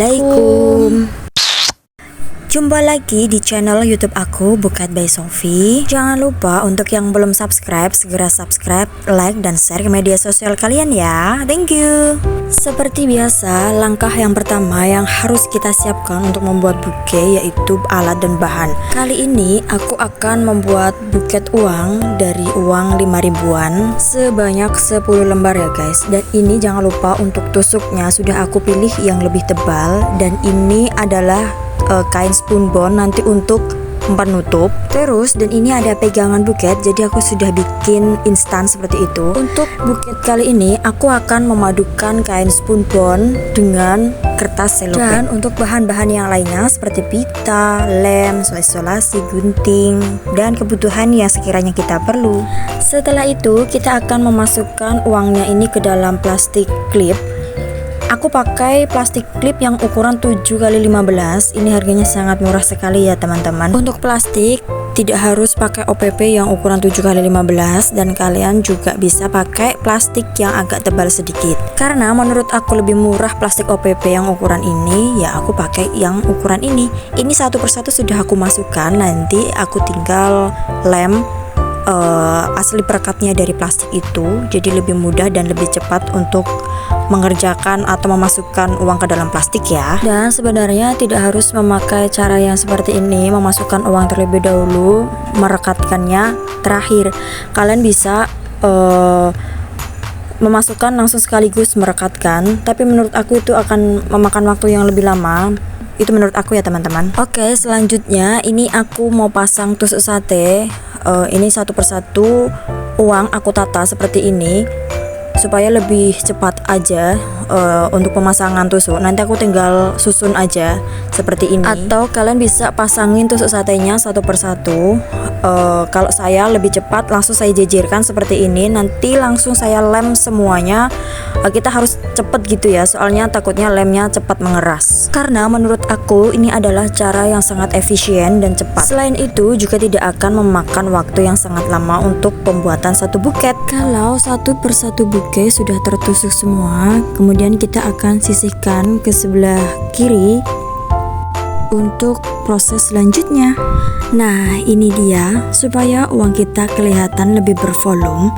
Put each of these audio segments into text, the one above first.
Assalamualaikum. Jumpa lagi di channel YouTube aku, Buket by Sofi. Jangan lupa untuk yang belum subscribe, segera subscribe, like, dan share ke media sosial kalian ya. Thank you. Seperti biasa, langkah yang pertama yang harus kita siapkan untuk membuat buket yaitu alat dan bahan. Kali ini aku akan membuat buket uang dari uang 5 ribuan sebanyak 10 lembar ya guys. Dan ini jangan lupa untuk tusuknya sudah aku pilih yang lebih tebal, dan ini adalah kain spunbond nanti untuk penutup. Terus dan ini ada pegangan buket, jadi aku sudah bikin instan seperti itu. Untuk buket kali ini aku akan memadukan kain spunbond dengan kertas selotip. Dan untuk bahan-bahan yang lainnya seperti pita, lem, isolasi, gunting, dan kebutuhan yang sekiranya kita perlu. Setelah itu kita akan memasukkan uangnya ini ke dalam plastik klip. Aku pakai plastik klip yang ukuran 7x15. Ini harganya sangat murah sekali ya teman-teman. Untuk plastik tidak harus pakai OPP yang ukuran 7x15, dan kalian juga bisa pakai plastik yang agak tebal sedikit. Karena menurut aku lebih murah plastik OPP yang ukuran ini, ya aku pakai yang ukuran ini. Ini satu persatu sudah aku masukkan, nanti aku tinggal lem asli perekatnya dari plastik itu, jadi lebih mudah dan lebih cepat untuk mengerjakan atau memasukkan uang ke dalam plastik ya. Dan sebenarnya tidak harus memakai cara yang seperti ini, memasukkan uang terlebih dahulu, merekatkannya terakhir. Kalian bisa memasukkan langsung sekaligus merekatkan, tapi menurut aku itu akan memakan waktu yang lebih lama. Itu menurut aku ya teman-teman. Oke, selanjutnya ini aku mau pasang tusuk sate. Ini satu persatu uang aku tata seperti ini supaya lebih cepat aja untuk pemasangan tusuk. Nanti aku tinggal susun aja seperti ini. Atau kalian bisa pasangin tusuk satenya satu persatu. Kalau saya lebih cepat langsung saya jejerkan seperti ini, nanti langsung saya lem semuanya. Kita harus cepet gitu ya, soalnya takutnya lemnya cepat mengeras. Karena menurut aku ini adalah cara yang sangat efisien dan cepat. Selain itu juga tidak akan memakan waktu yang sangat lama untuk pembuatan satu buket. Kalau satu persatu buket sudah tertusuk semua, kemudian kita akan sisihkan ke sebelah kiri untuk proses selanjutnya. Nah, ini dia, supaya uang kita kelihatan lebih bervolume.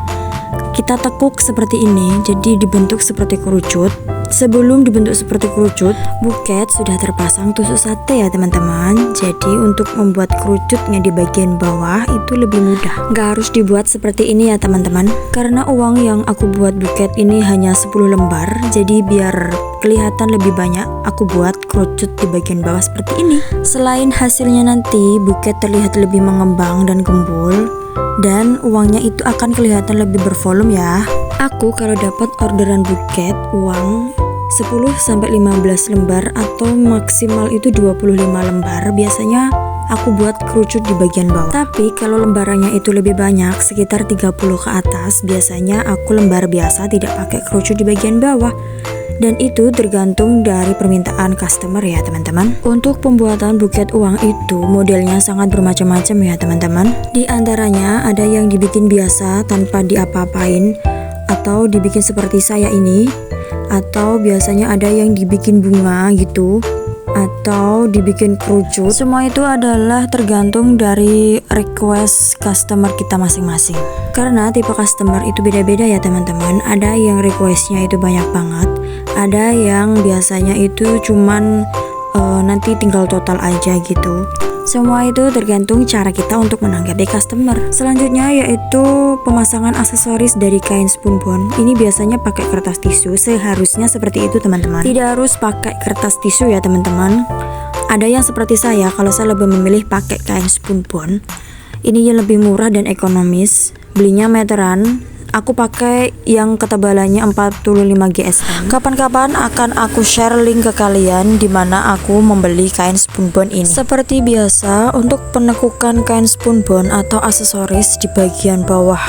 Kita tekuk seperti ini, jadi dibentuk seperti kerucut. Sebelum dibentuk seperti kerucut, buket sudah terpasang tusuk sate ya teman-teman. Jadi untuk membuat kerucutnya di bagian bawah itu lebih mudah. Nggak harus dibuat seperti ini ya teman-teman. Karena uang yang aku buat buket ini hanya 10 lembar, jadi biar kelihatan lebih banyak, aku buat kerucut di bagian bawah seperti ini. Selain hasilnya nanti buket terlihat lebih mengembang dan gembul, dan uangnya itu akan kelihatan lebih bervolume ya. Aku kalau dapat orderan buket uang 10-15 lembar atau maksimal itu 25 lembar, biasanya aku buat kerucut di bagian bawah. Tapi kalau lembarannya itu lebih banyak, sekitar 30 ke atas, biasanya aku lembar biasa tidak pakai kerucut di bagian bawah. Dan itu tergantung dari permintaan customer ya teman-teman. Untuk pembuatan buket uang itu modelnya sangat bermacam-macam ya teman-teman. Di antaranya ada yang dibikin biasa tanpa diapa-apain, atau dibikin seperti saya ini, atau biasanya ada yang dibikin bunga gitu, atau dibikin kerucut. Semua itu adalah tergantung dari request customer kita masing-masing. Karena tipe customer itu beda-beda ya teman-teman. Ada yang requestnya itu banyak banget, ada yang biasanya itu cuman nanti tinggal total aja gitu. Semua itu tergantung cara kita untuk menanggapi customer. Selanjutnya yaitu pemasangan aksesoris dari kain spunbond. Ini biasanya pakai kertas tisu, seharusnya seperti itu teman-teman. Tidak harus pakai kertas tisu ya teman-teman. Ada yang seperti saya, kalau saya lebih memilih pakai kain spunbond. Ini yang lebih murah dan ekonomis. Belinya meteran. Aku pakai yang ketebalannya 45 GSM. Kapan-kapan akan aku share link ke kalian di mana aku membeli kain spunbond ini. Seperti biasa, untuk penekukan kain spunbond atau aksesoris di bagian bawah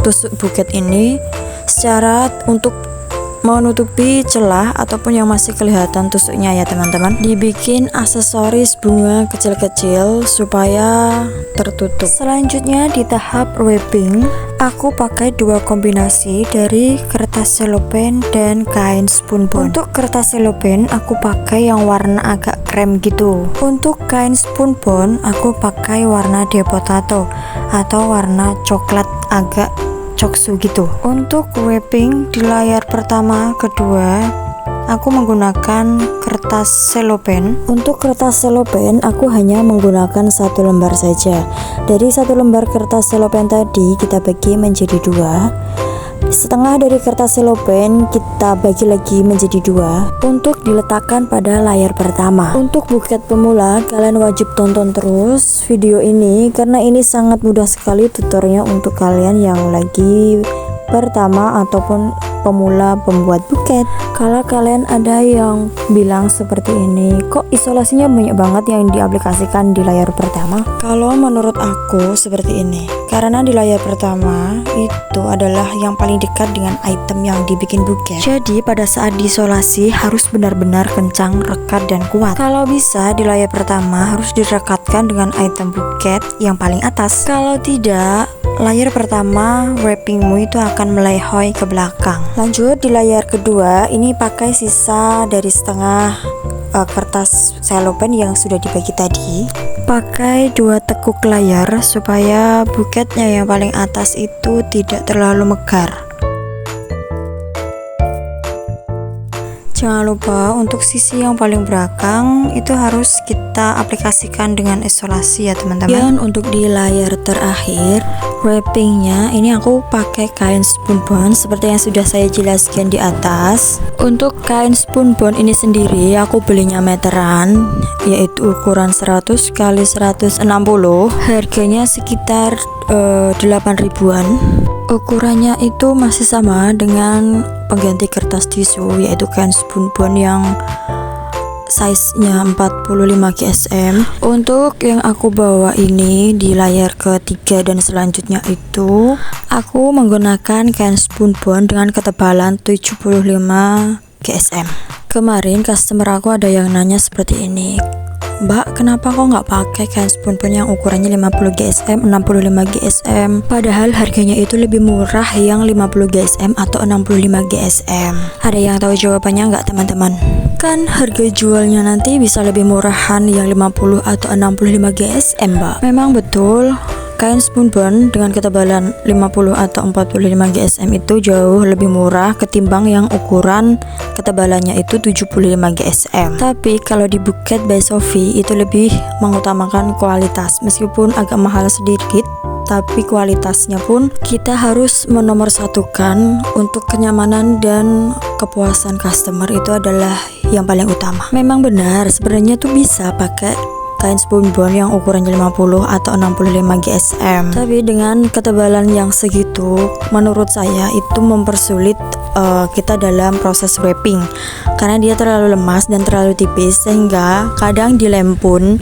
tusuk buket ini, secara untuk menutupi celah ataupun yang masih kelihatan tusuknya ya teman-teman. Dibikin aksesoris bunga kecil-kecil supaya tertutup. Selanjutnya di tahap wrapping, aku pakai dua kombinasi dari kertas selopen dan kain spunbon. Untuk kertas selopen aku pakai yang warna agak krem gitu. Untuk kain spunbon aku pakai warna depotato atau warna coklat agak coksu gitu. Untuk wrapping di layar pertama, kedua, aku menggunakan kertas selopen. Untuk kertas selopen aku hanya menggunakan satu lembar saja. Dari satu lembar kertas selopen tadi kita bagi menjadi dua. Setengah dari kertas selopen kita bagi lagi menjadi dua untuk diletakkan pada layar pertama. Untuk buket pemula, kalian wajib tonton terus video ini karena ini sangat mudah sekali tutorialnya untuk kalian yang lagi pertama ataupun pemula pembuat buket. Kalau kalian ada yang bilang seperti ini, kok isolasinya banyak banget yang diaplikasikan di layar pertama? Kalau menurut aku seperti ini, karena di layar pertama itu adalah yang paling dekat dengan item yang dibikin buket. Jadi pada saat diisolasi harus benar-benar kencang, rekat dan kuat. Kalau bisa di layar pertama harus direkatkan dengan item buket yang paling atas. Kalau tidak, layar pertama wrappingmu itu akan melehoi ke belakang. Lanjut di layar kedua, ini pakai sisa dari setengah kertas selopen yang sudah dibagi tadi. Pakai dua tekuk layar supaya buketnya yang paling atas itu tidak terlalu megar. Jangan lupa untuk sisi yang paling belakang itu harus kita aplikasikan dengan isolasi ya teman-teman. Dan untuk di layar terakhir wrappingnya ini aku pakai kain spunbon seperti yang sudah saya jelaskan di atas. Untuk kain spunbon ini sendiri aku belinya meteran, yaitu ukuran 100 x 160. Harganya sekitar 8 ribuan. Ukurannya itu masih sama dengan pengganti kertas tisu, yaitu kain spunbon yang size-nya 45 GSM. Untuk yang aku bawa ini di layar ketiga dan selanjutnya itu aku menggunakan kain spunbon dengan ketebalan 75 GSM. Kemarin customer aku ada yang nanya seperti ini, Mbak, kenapa kok nggak pakai kain spunbon yang ukurannya 50 GSM, 65 GSM? Padahal harganya itu lebih murah yang 50 GSM atau 65 GSM. Ada yang tahu jawabannya nggak teman-teman? Kan harga jualnya nanti bisa lebih murahan yang 50 atau 65 GSM, Mbak. Memang betul. Kain spunbon dengan ketebalan 50 atau 45 GSM itu jauh lebih murah ketimbang yang ukuran ketebalannya itu 75 GSM. Tapi kalau di Buket by Sophie itu lebih mengutamakan kualitas, meskipun agak mahal sedikit, tapi kualitasnya pun kita harus menomorsatukan. Untuk kenyamanan dan kepuasan customer itu adalah yang paling utama. Memang benar, sebenarnya tuh bisa pakai kain spunbon yang ukurannya 50 atau 65 GSM, tapi dengan ketebalan yang segitu menurut saya itu mempersulit kita dalam proses wrapping karena dia terlalu lemas dan terlalu tipis sehingga kadang dilem pun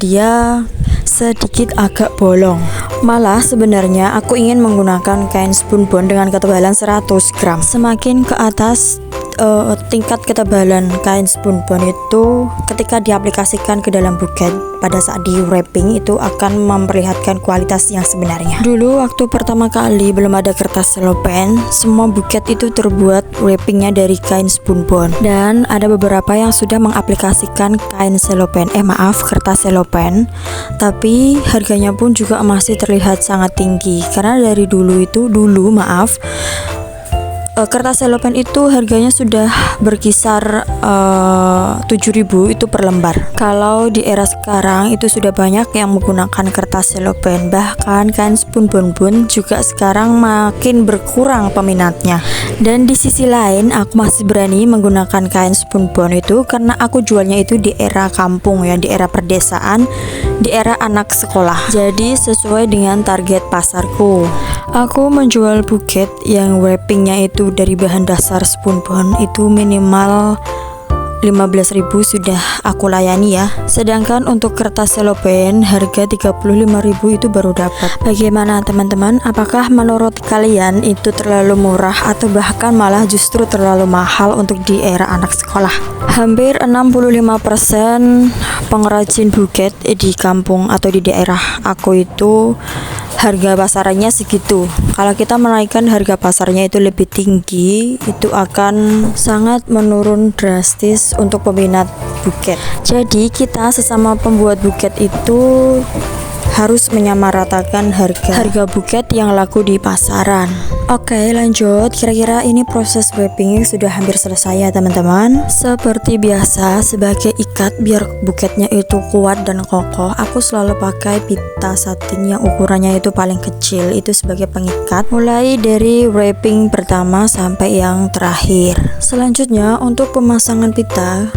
dia sedikit agak bolong. Malah sebenarnya aku ingin menggunakan kain spunbon dengan ketebalan 100 gram. Semakin ke atas tingkat ketebalan kain spunbon itu ketika diaplikasikan ke dalam buket pada saat di wrapping itu akan memperlihatkan kualitas yang sebenarnya. Dulu waktu pertama kali belum ada kertas selopen, semua buket itu terbuat wrappingnya dari kain spunbon, dan ada beberapa yang sudah mengaplikasikan kain selopen, kertas selopen, tapi harganya pun juga masih terlihat sangat tinggi karena dari dulu kertas selopen itu harganya sudah berkisar 7.000 itu per lembar. Kalau di era sekarang itu sudah banyak yang menggunakan kertas selopen, bahkan kain spunbon pun juga sekarang makin berkurang peminatnya. Dan di sisi lain aku masih berani menggunakan kain spunbon itu karena aku jualnya itu di era kampung ya, di era perdesaan, di era anak sekolah. Jadi sesuai dengan target pasarku. Aku menjual buket yang wrappingnya itu dari bahan dasar spunbon itu minimal 15.000 sudah aku layani ya. Sedangkan untuk kertas selopen harga 35.000 itu baru dapat. Bagaimana teman-teman? Apakah menurut kalian itu terlalu murah atau bahkan malah justru terlalu mahal untuk di era anak sekolah? Hampir 65% pengrajin buket di kampung atau di daerah aku itu harga pasarannya segitu. Kalau kita menaikkan harga pasarnya itu lebih tinggi, itu akan sangat menurun drastis untuk peminat buket. Jadi kita sesama pembuat buket itu harus menyamaratakan harga buket yang laku di pasaran. Oke, lanjut. Kira-kira ini proses wrapping sudah hampir selesai ya teman-teman. Seperti biasa, sebagai ikat biar buketnya itu kuat dan kokoh, aku selalu pakai pita satin yang ukurannya itu paling kecil, itu sebagai pengikat mulai dari wrapping pertama sampai yang terakhir. Selanjutnya untuk pemasangan pita,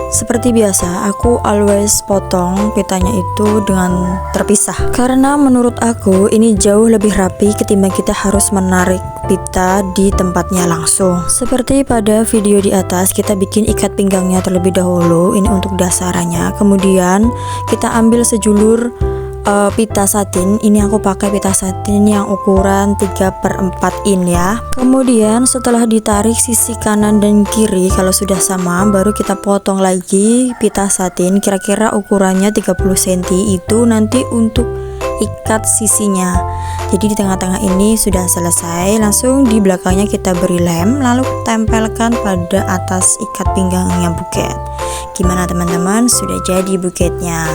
seperti biasa, aku always potong pitanya itu dengan terpisah. Karena menurut aku ini jauh lebih rapi ketimbang kita harus menarik pita di tempatnya langsung. Seperti pada video di atas, kita bikin ikat pinggangnya terlebih dahulu, ini untuk dasarannya. Kemudian kita ambil sejulur pita satin. Ini aku pakai pita satin yang ukuran 3/4 in ya. Kemudian setelah ditarik sisi kanan dan kiri, kalau sudah sama, baru kita potong lagi pita satin kira-kira ukurannya 30 cm, itu nanti untuk ikat sisinya. Jadi di tengah-tengah ini sudah selesai, langsung di belakangnya kita beri lem, lalu tempelkan pada atas ikat pinggangnya buket. Gimana teman-teman, sudah jadi buketnya.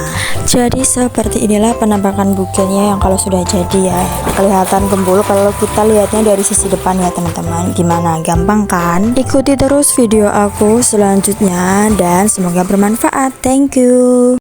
Jadi seperti inilah penampakan buketnya yang kalau sudah jadi ya. Kelihatan gembul kalau kita lihatnya dari sisi depan ya teman-teman. Gimana, gampang kan? Ikuti terus video aku selanjutnya dan semoga bermanfaat. Thank you.